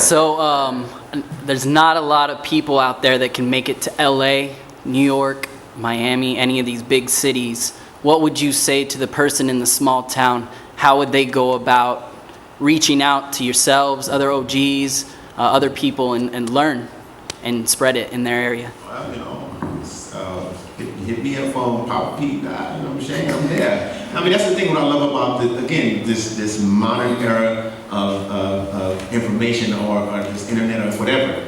So there's not a lot of people out there that can make it to LA, New York, Miami, any of these big cities. What would you say to the person in the small town? How would they go about reaching out to yourselves, other OGs, other people, and learn and spread it in their area? Well, hit me up on Popin Pete. You know what I'm saying? I'm there. I mean, that's the thing what I love about, this modern era of information or this internet or whatever.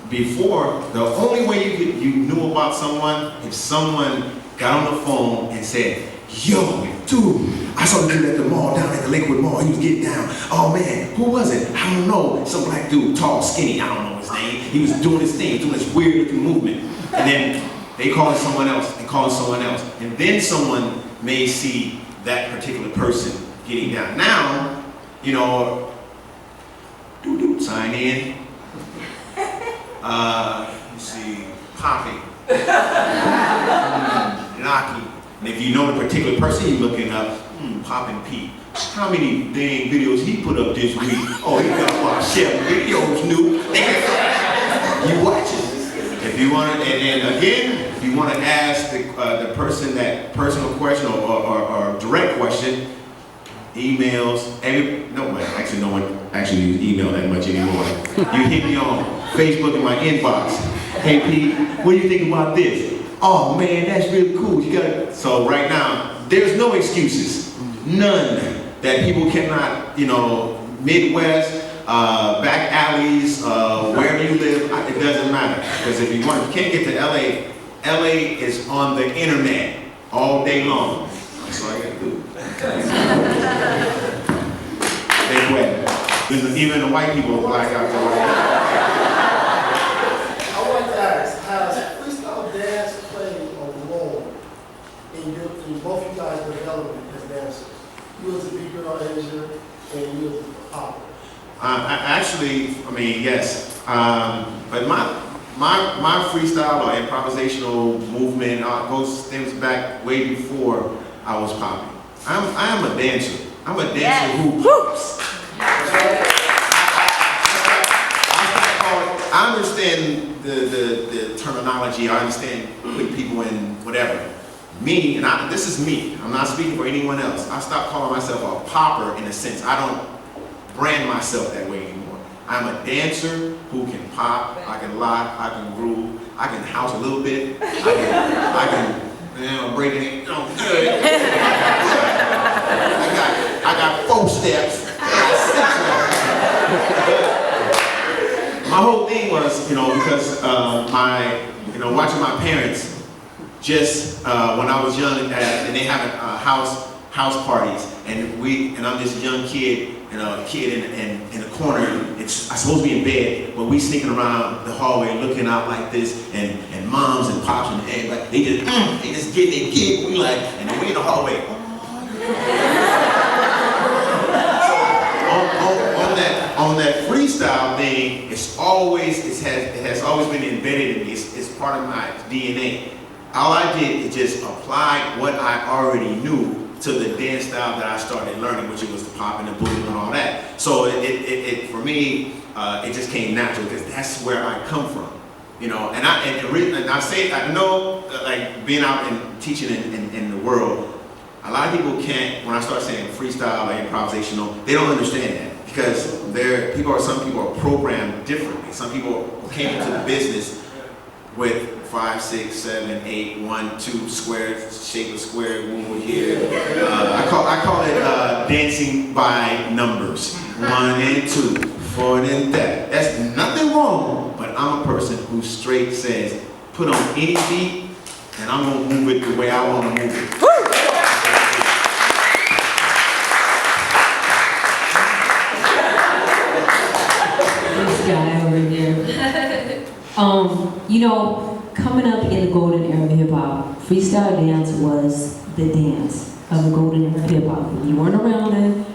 Before, the only way you knew about someone, if someone got on the phone and said, yo, dude, I saw the dude at the mall, down at the Lakewood Mall, he was getting down. Oh man, who was it? I don't know. Some black dude, tall, skinny, I don't know his name. He was doing his thing, doing this weird looking movement. And then they calling someone else, and calling someone else. And then someone may see that particular person getting down. Now, you know, sign in. You see, Popping, Knocking. And if you know the particular person you're looking up, Popin Pete. How many dang videos he put up this week? Oh, he got about 7 videos new. You watch it. If you want to, and again, if you want to ask the person that personal question or direct question, emails. No one actually uses email that much anymore. You hit me on Facebook in my inbox. Hey Pete, what do you think about this? Oh man, that's really cool. You got it. So right now, there's no excuses, none, that people cannot, you know, Midwest, back alleys, wherever you live, it doesn't matter. Because if you can't get to LA, LA is on the internet all day long. That's all you gotta do. Big way. Even the white people are black out there. I want to ask, has freestyle dance played a role in both you guys' development as dancers? You as a big girl Asia and you as a popper. Actually, I mean, yes. But my freestyle or improvisational movement stems back way before I was popping. I am a dancer. I'm a dancer who pops. I understand the terminology. I understand putting people in whatever. Me, and this is me. I'm not speaking for anyone else. I stopped calling myself a popper in a sense. I don't brand myself that way anymore. I'm a dancer who can pop, I can lock, I can groove, I can house a little bit, I can break it. I got 4 steps. My whole thing was, because watching my parents just when I was young, and they have house parties, and I'm this young kid, in the corner. I'm supposed to be in bed, but we sneaking around the hallway, looking out like this, and moms and pops and everybody, they just get. We like, and then we in the hallway. On that freestyle thing, it has always been embedded in me. It's part of my DNA. All I did is just apply what I already knew to the dance style that I started learning, which was the pop and the boogie and all that. So for me, it just came natural because that's where I come from, And I know, like being out and teaching in the world, a lot of people can't. When I start saying freestyle or improvisational, they don't understand that because some people are programmed differently. Some people came into the business with 5, 6, 7, 8, 1, 2 squares, shape of square, move here. I call it dancing by numbers. 1 and 2, 4 and that. That's nothing wrong, but I'm a person who straight says, put on any beat, and I'm gonna move it the way I wanna move it. This guy over here. Coming up in the golden era of hip-hop, freestyle dance was the dance of the golden era of hip-hop. If you weren't around it,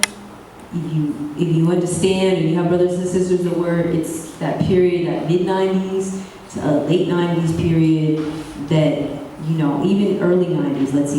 if you understand, or you have brothers and sisters that were, it's that period, that mid-90s to late 90s period that, even early 90s, let's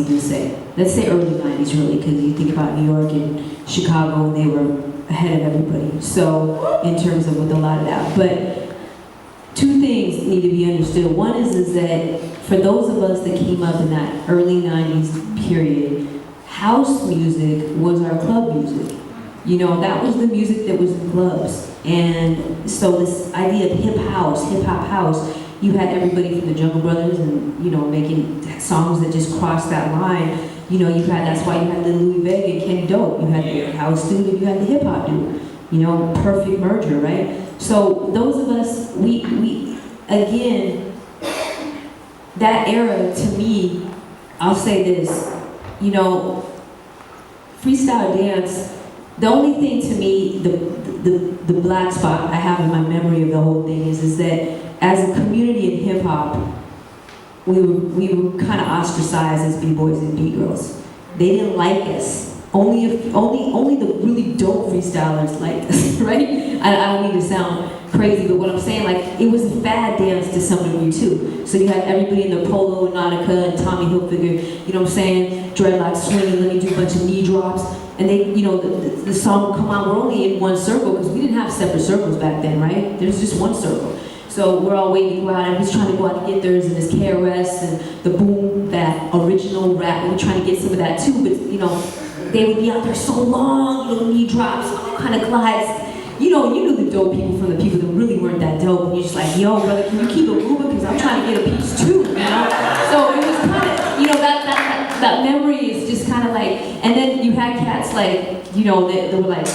say early 90s really, because you think about New York and Chicago, they were ahead of everybody. So in terms of with a lot of that, but two things need to be understood. One is that for those of us that came up in that early 90s period, house music was our club music. You know, that was the music that was in clubs. And so this idea of hip hop house, you had everybody from the Jungle Brothers and, you know, making songs that just crossed that line. You know, that's why you had the Louis Vega and Kenny Dope. You had the house dude and you had the hip hop dude. You know, perfect merger, right? So those of us, we again, that era to me, I'll say this, you know, freestyle dance, the only thing to me, the black spot I have in my memory of the whole thing is that as a community in hip hop, we were kind of ostracized as b-boys and b-girls. They didn't like us. Only the really dope freestylers liked us, right? I don't mean to sound crazy, but what I'm saying, like, it was a fad dance to some degree too. So you had everybody in the Polo, Nautica, and Tommy Hilfiger, you know what I'm saying? Dreadlocks swinging, let me do a bunch of knee drops. And they, you know, the song would come out, we're only in one circle, because we didn't have separate circles back then, right? There's just one circle. So we're all waiting to go out, and he's trying to go out to get theirs, and this KRS and the boom, that original rap, and we're trying to get some of that too, but, you know, they would be out there so long, you know, knee drops, all kind of glides. You know, you knew the dope people from the people that really weren't that dope, and you're just like, yo, brother, can you keep it moving, because I'm trying to get a piece too, you know? So it was kind of, you know, that memory is just kind of like, and then you had cats like, you know, they were like,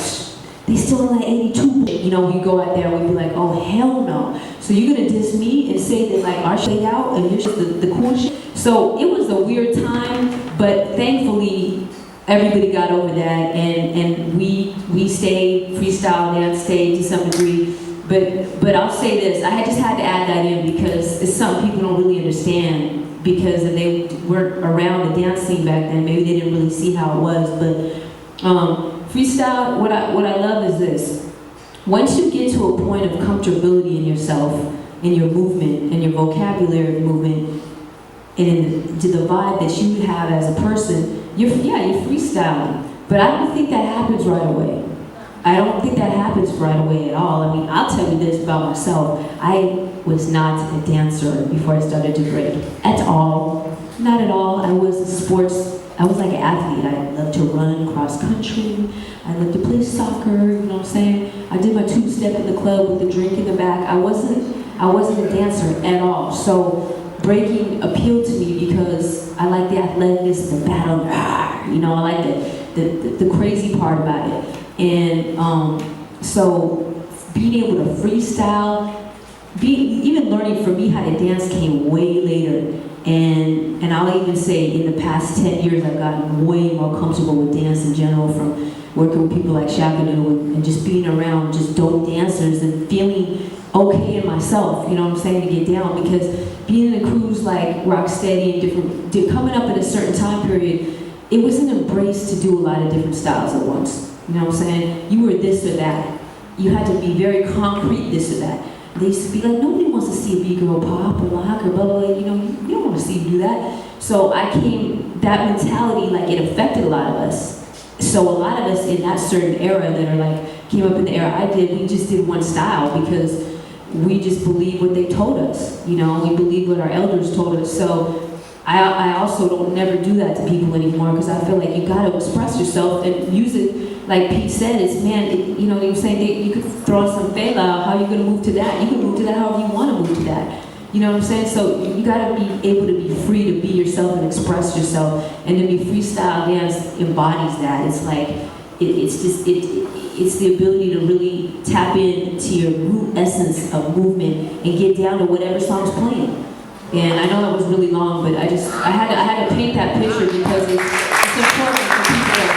they still in like 82, you know, you go out there and we'd be like, oh, hell no. So you're gonna diss me and say that like our shit out and you're just the cool shit? So it was a weird time, but thankfully everybody got over that, and we stayed, freestyle dance stayed to some degree. But I'll say this, I just had to add that in because it's something people don't really understand, because if they weren't around the dance scene back then, maybe they didn't really see how it was. But freestyle, what I love is this. Once you get to a point of comfortability in yourself, in your movement, in your vocabulary of movement, and in the vibe that you have as a person, you're freestyling. But I don't think that happens right away. I don't think that happens right away at all. I mean, I'll tell you this about myself. I was not a dancer before I started to break. At all. Not at all. I was like an athlete. I loved to run cross country. I loved to play soccer, you know what I'm saying? I did my two-step in the club with the drink in the back. I wasn't a dancer at all. So breaking appealed to me because I like the athleticness, the battle, you know, I like the crazy part about it. And so being able to freestyle, even learning for me how to dance came way later. And I'll even say in the past 10 years, I've gotten way more comfortable with dance in general, from working with people like Shabadoo and just being around just dope dancers and feeling okay in myself, you know what I'm saying, to get down. Because being in a cruise like Rocksteady and coming up in a certain time period, it was an embrace to do a lot of different styles at once. You know what I'm saying? You were this or that. You had to be very concrete this or that. They used to be like, nobody wants to see a B-girl pop or lock or blah, blah, blah. You know, you don't want to see you do that. So that mentality, like, it affected a lot of us. So a lot of us in that certain era that are like, came up in the era I did, we just did one style because we just believed what they told us. You know, we believed what our elders told us. So I also don't never do that to people anymore, because I feel like you got to express yourself and use it. Like Pete said, it's, man, you know, they were saying you could throw some fela, how are you going to move to that? You can move to that however you want to move to that. You know what I'm saying? So you got to be able to be free to be yourself and express yourself. And to be freestyle dance embodies that. It's like, it's the ability to really tap into your root essence of movement and get down to whatever song's playing. And I know that was really long, but I had to paint that picture because it's important for people to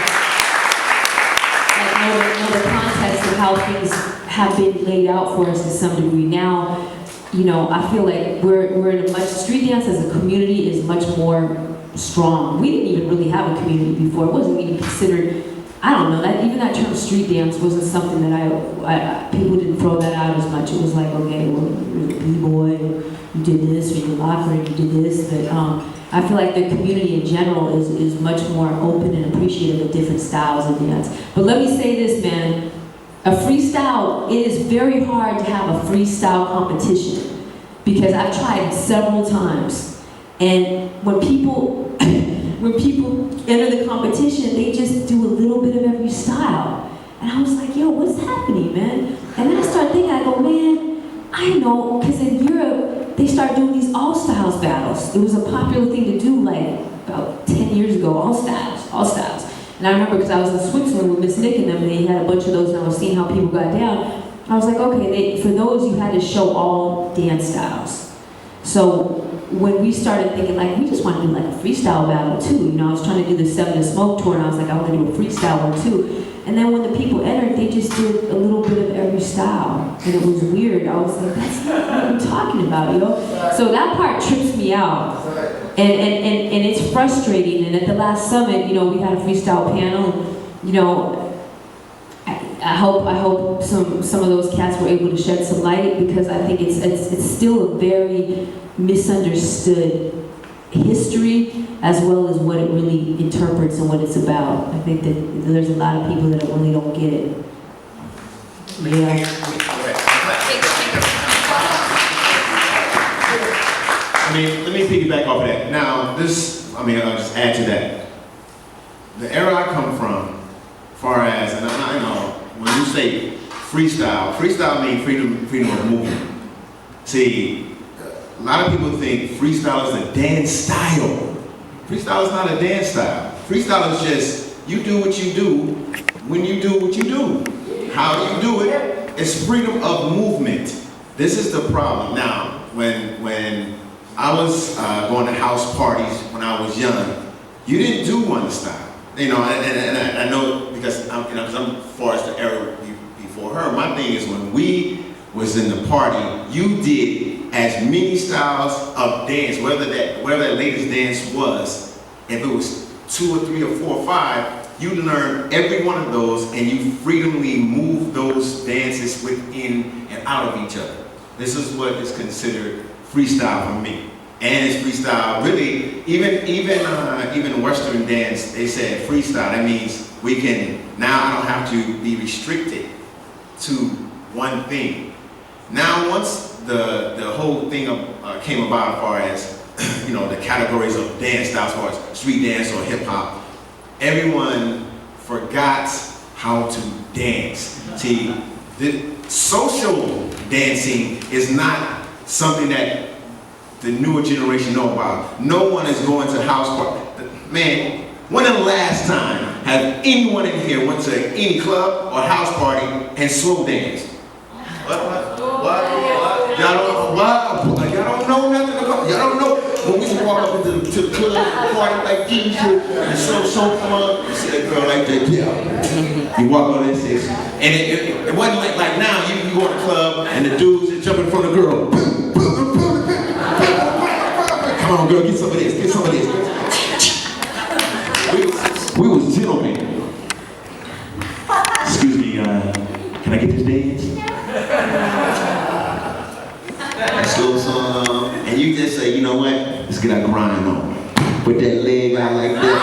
know the context of how things have been laid out for us to some degree. Now, you know, I feel like we're in a street dance as a community is much more strong. We didn't even really have a community before. It wasn't even considered, I don't know, even that term street dance wasn't something that people didn't throw that out as much. It was like, okay, well, you're a B-boy, you did this, or you're a locker, you did this. But I feel like the community in general is much more open and appreciative of different styles of dance. But let me say this, man, a freestyle, it is very hard to have a freestyle competition because I've tried several times. And when people enter the competition, they just do a little bit of every style. And I was like, yo, what's happening, man? And then I started thinking, I go, man, I know, because in Europe, they start doing these all styles battles. It was a popular thing to do like about 10 years ago, all styles. And I remember because I was in Switzerland with Miss Nick and them, they had a bunch of those and I was seeing how people got down. I was like, okay, for those you had to show all dance styles. So when we started thinking like, we just want to do like a freestyle battle too. You know, I was trying to do the Seven and Smoke tour and I was like, I want to do a freestyle one too. And then when the people entered, they just did a little bit of every style. And it was weird. I was like, that's not what I'm talking about, yo. So that part trips me out. And it's frustrating. And at the last summit, you know, we had a freestyle panel. And, you know, I hope some of those cats were able to shed some light because I think it's still a very misunderstood history as well as what it really interprets and what it's about. I think that there's a lot of people that really don't get it. Yeah. I mean, let me piggyback off of that. Now, I'll just add to that. The era I come from, far as, and I know, when you say freestyle means freedom of movement. See, a lot of people think freestyle is a dance style. Freestyle is not a dance style. Freestyle is just, you do what you do when you do what you do. How you do it is freedom of movement. This is the problem. Now, when I was going to house parties when I was young, you didn't do one style. You know, and I know because I'm far as the era before her. My thing is when we was in the party, you did as many styles of dance, whatever that latest dance was. If it was 2 or 3 or 4 or 5, you learn every one of those and you freely move those dances within and out of each other. This is what is considered freestyle for me. And it's freestyle, really, even Western dance, they said freestyle. That means we can, now I don't have to be restricted to one thing. Now once the whole thing came about as far as, you know, the categories of dance styles, as far as street dance or hip hop, everyone forgot how to dance. See, the social dancing is not something that the newer generation know about. No one is going to house party. Man, when the last time have anyone in here went to any club or house party and slow danced? What? Y'all don't know nothing about. Y'all don't know when we used to walk up into the club party like this and so fun. You see that girl like that, yeah. You walk on that stage, and it wasn't like now. You go to the club and the dudes are jumping from the girl. Come on, girl, get some of this. Get some of this. We was gentlemen. Excuse me, can I get this dance? Let's go some, and you just say, you know what? Let's get our grind on. Put that leg out like that.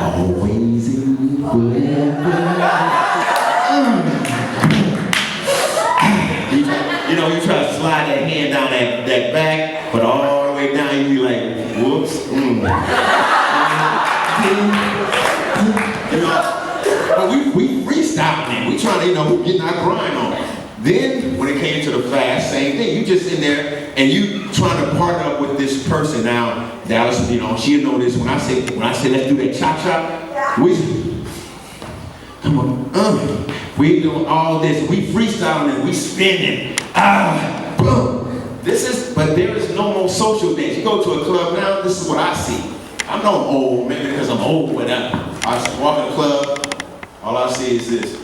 Always and forever. You know, you try to slide that hand down that back, but all the way down, you be like, whoops. You know, but we freestyle, man. We trying to, you know, getting our grind on. Then, when it came to the class, same thing. You just in there, and you trying to partner up with this person. Now, Dallas, you know, she'll know this. When I say let's do that chop, we, come on, we doing all this. We freestyling, we spinning. But there is no more social dance. You go to a club now, this is what I see. I'm no old, maybe because I'm old, whatever. I walk in the club, all I see is this.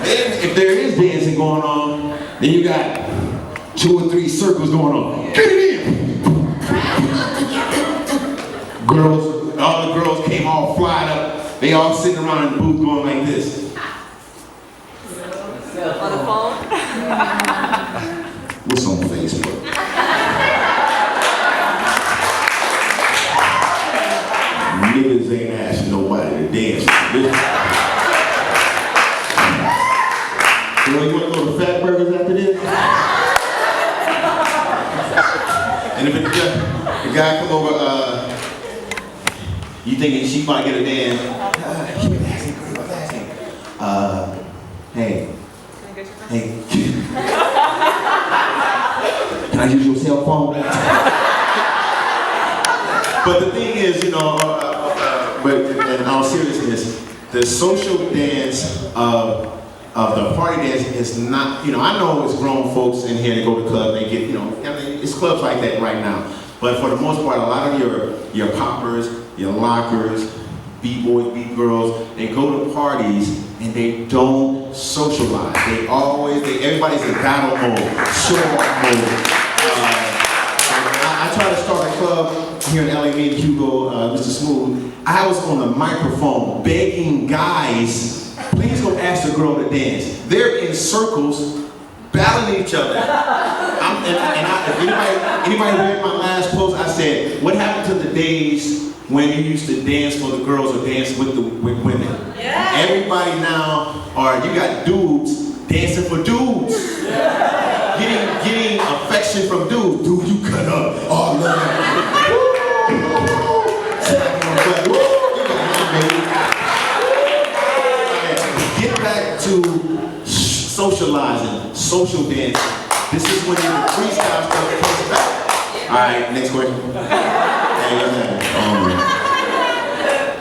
Then, if there is dancing going on, then you got 2 or 3 circles going on. Get it in! Girls, all the girls came all flying up They all sitting around in the booth going like this. On the phone? What's on Facebook? Niggas ain't asking nobody to dance. So you want to go to Fat Burgers after this? And if the guy come over, you thinking she might get a dance? She been asking, hey, can I use your cell phone? But the thing is, you know, but in all seriousness, the social dance of the party dance is not, you know, I know it's grown folks in here that go to clubs, they get, you know, I mean, it's clubs like that right now. But for the most part, a lot of your poppers, your lockers, B-boys, B-girls, they go to parties and they don't socialize. Everybody's in battle mode, show-off mode. I tried to start a club here in LA, me and Hugo, Mr. Jsmooth. I was on the microphone begging guys, please go ask the girl to dance. They're in circles, battling each other. If anybody read my last post, I said, what happened to the days when you used to dance for the girls or dance with women? Yeah. Everybody now, you got dudes dancing for dudes. Getting affection from dudes. Dude, you cut up. Oh, love that. Get back to socializing, social dance. This is when the freestyle stuff comes back. All right, next question.